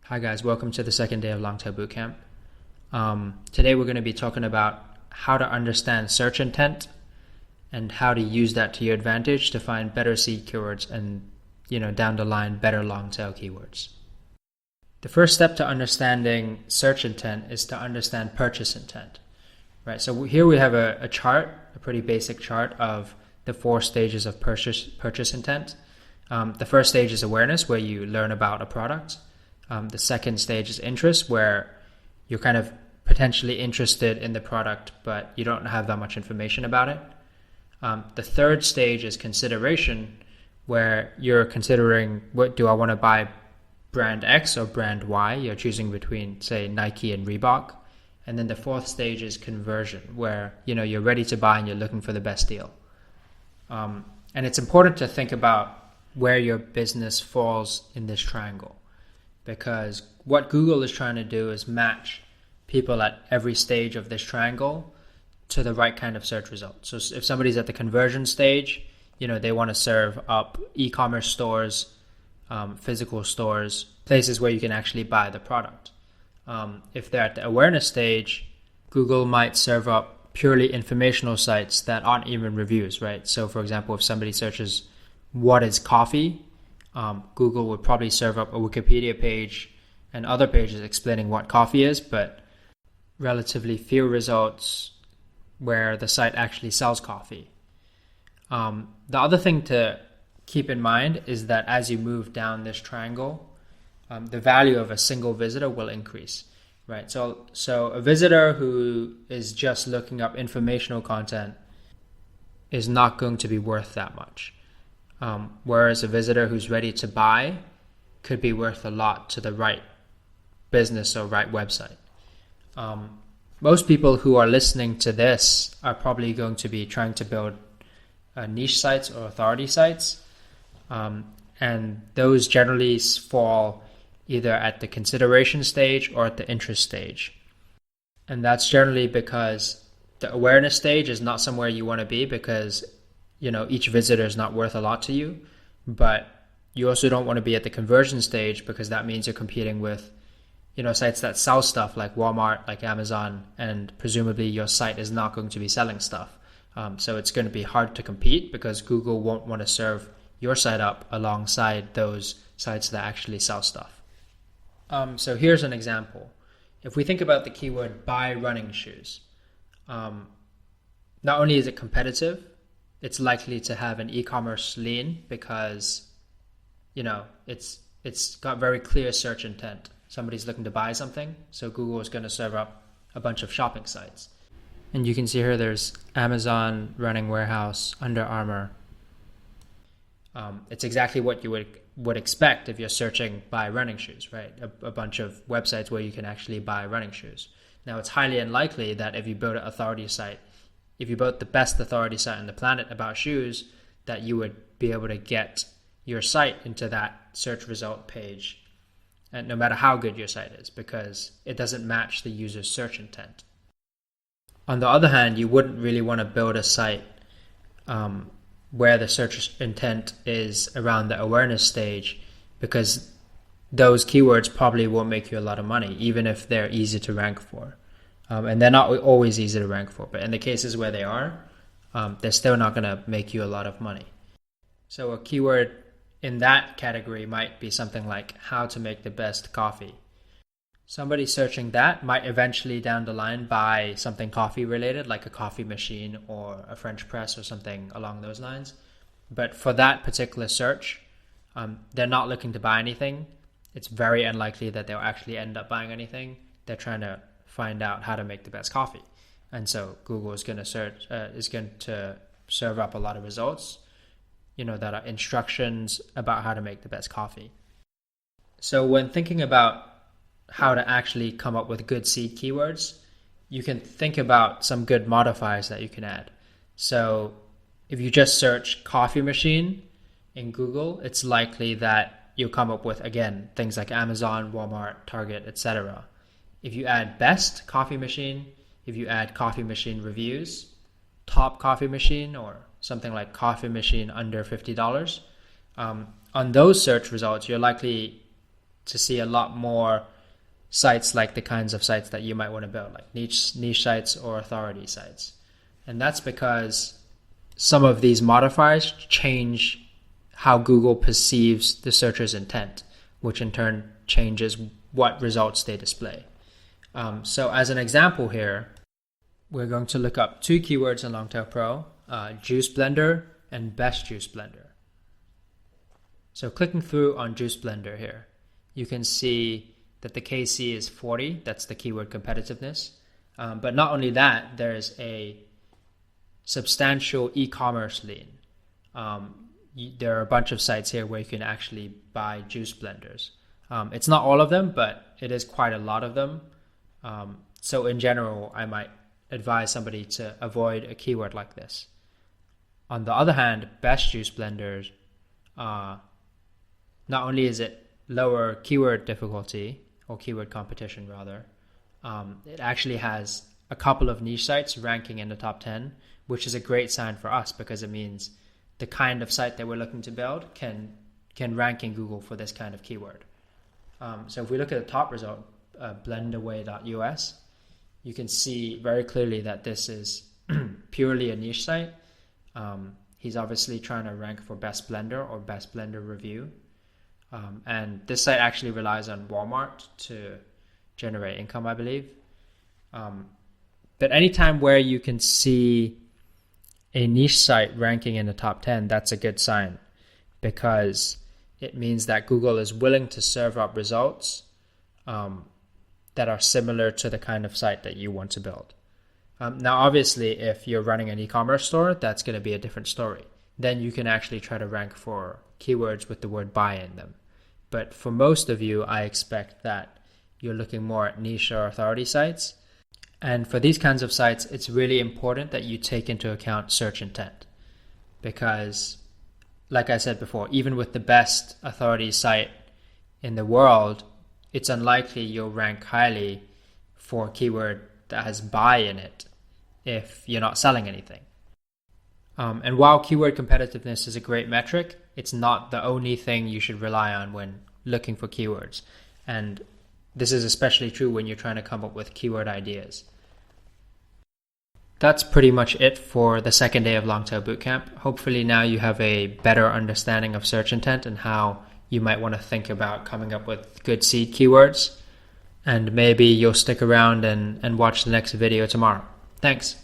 Hi guys, welcome to the second day of Long-Tail Bootcamp. Today we're going to be talking about how to understand search intent and how to use that to your advantage to find better seed keywords and, down the line, better long-tail keywords. The first step to understanding search intent is to understand purchase intent, right? So here we have a chart, a pretty basic chart of the 4 stages of purchase intent. The first stage is awareness, where you learn about a product. The second stage is interest, where you're kind of potentially interested in the product, but you don't have that much information about it. The third stage is consideration, where you're considering, what do I want to buy, brand X or brand Y? You're choosing between, say, Nike and Reebok. And then the fourth stage is conversion, where you're ready to buy and you're looking for the best deal. And it's important to think about where your business falls in this triangle, because what Google is trying to do is match people at every stage of this triangle to the right kind of search result. So if somebody's at the conversion stage, they want to serve up e-commerce stores, physical stores, places where you can actually buy the product. If they're at the awareness stage, Google might serve up purely informational sites that aren't even reviews, right? So for example, if somebody searches what is coffee, Google would probably serve up a Wikipedia page and other pages explaining what coffee is, but relatively few results where the site actually sells coffee. The other thing to keep in mind is that as you move down this triangle, the value of a single visitor will increase, right? So a visitor who is just looking up informational content is not going to be worth that much. Whereas a visitor who's ready to buy could be worth a lot to the right business or right website. Most people who are listening to this are probably going to be trying to build niche sites or authority sites. And those generally fall either at the consideration stage or at the interest stage. And that's generally because the awareness stage is not somewhere you want to be, because each visitor is not worth a lot to you, but you also don't want to be at the conversion stage, because that means you're competing with, sites that sell stuff like Walmart, like Amazon, and presumably your site is not going to be selling stuff. So it's going to be hard to compete, because Google won't want to serve your site up alongside those sites that actually sell stuff. So here's an example. If we think about the keyword buy running shoes, not only is it competitive, it's likely to have an e-commerce lean, because it's got very clear search intent. Somebody's looking to buy something, so Google is going to serve up a bunch of shopping sites. And you can see here there's Amazon, Running Warehouse, Under Armour. It's exactly what you would expect if you're searching buy running shoes, right? A bunch of websites where you can actually buy running shoes. Now, it's highly unlikely that if you build an authority site, if you built the best authority site on the planet about shoes, that you would be able to get your site into that search result page, and no matter how good your site is, because it doesn't match the user's search intent. On the other hand, you wouldn't really want to build a site where the search intent is around the awareness stage, because those keywords probably won't make you a lot of money, even if they're easy to rank for. And they're not always easy to rank for, but in the cases where they are, they're still not going to make you a lot of money. So a keyword in that category might be something like how to make the best coffee. Somebody searching that might eventually down the line buy something coffee related, like a coffee machine or a French press or something along those lines. But for that particular search, they're not looking to buy anything. It's very unlikely that they'll actually end up buying anything. They're trying to find out how to make the best coffee. And so Google is going to serve up a lot of results, that are instructions about how to make the best coffee. So when thinking about how to actually come up with good seed keywords, you can think about some good modifiers that you can add. So if you just search coffee machine in Google, it's likely that you'll come up with, again, things like Amazon, Walmart, Target, etc. If you add best coffee machine, if you add coffee machine reviews, top coffee machine, or something like coffee machine under $50, on those search results, you're likely to see a lot more sites like the kinds of sites that you might want to build, like niche sites or authority sites. And that's because some of these modifiers change how Google perceives the searcher's intent, which in turn changes what results they display. So as an example here, we're going to look up two keywords in Longtail Pro, juice blender and best juice blender. So clicking through on juice blender here, you can see that the KC is 40. That's the keyword competitiveness. But not only that, there's a substantial e-commerce lean. There are a bunch of sites here where you can actually buy juice blenders. It's not all of them, but it is quite a lot of them. So in general, I might advise somebody to avoid a keyword like this. On the other hand, best juice blenders, not only is it lower keyword difficulty, or keyword competition rather, it actually has a couple of niche sites ranking in the top 10, which is a great sign for us because it means the kind of site that we're looking to build can rank in Google for this kind of keyword. So if we look at the top result, blendaway.us, you can see very clearly that this is purely a niche site. He's obviously trying to rank for best blender or best blender review. And this site actually relies on Walmart to generate income, I believe. But anytime where you can see a niche site ranking in the top 10, that's a good sign because it means that Google is willing to serve up results that are similar to the kind of site that you want to build. Now, obviously, if you're running an e-commerce store, that's going to be a different story. Then you can actually try to rank for keywords with the word buy in them. But for most of you, I expect that you're looking more at niche or authority sites. And for these kinds of sites, it's really important that you take into account search intent. Because, like I said before, even with the best authority site in the world, it's unlikely you'll rank highly for a keyword that has buy in it if you're not selling anything. And while keyword competitiveness is a great metric, it's not the only thing you should rely on when looking for keywords. And this is especially true when you're trying to come up with keyword ideas. That's pretty much it for the second day of Longtail Bootcamp. Hopefully now you have a better understanding of search intent and how you might want to think about coming up with good seed keywords. And maybe you'll stick around and watch the next video tomorrow. Thanks.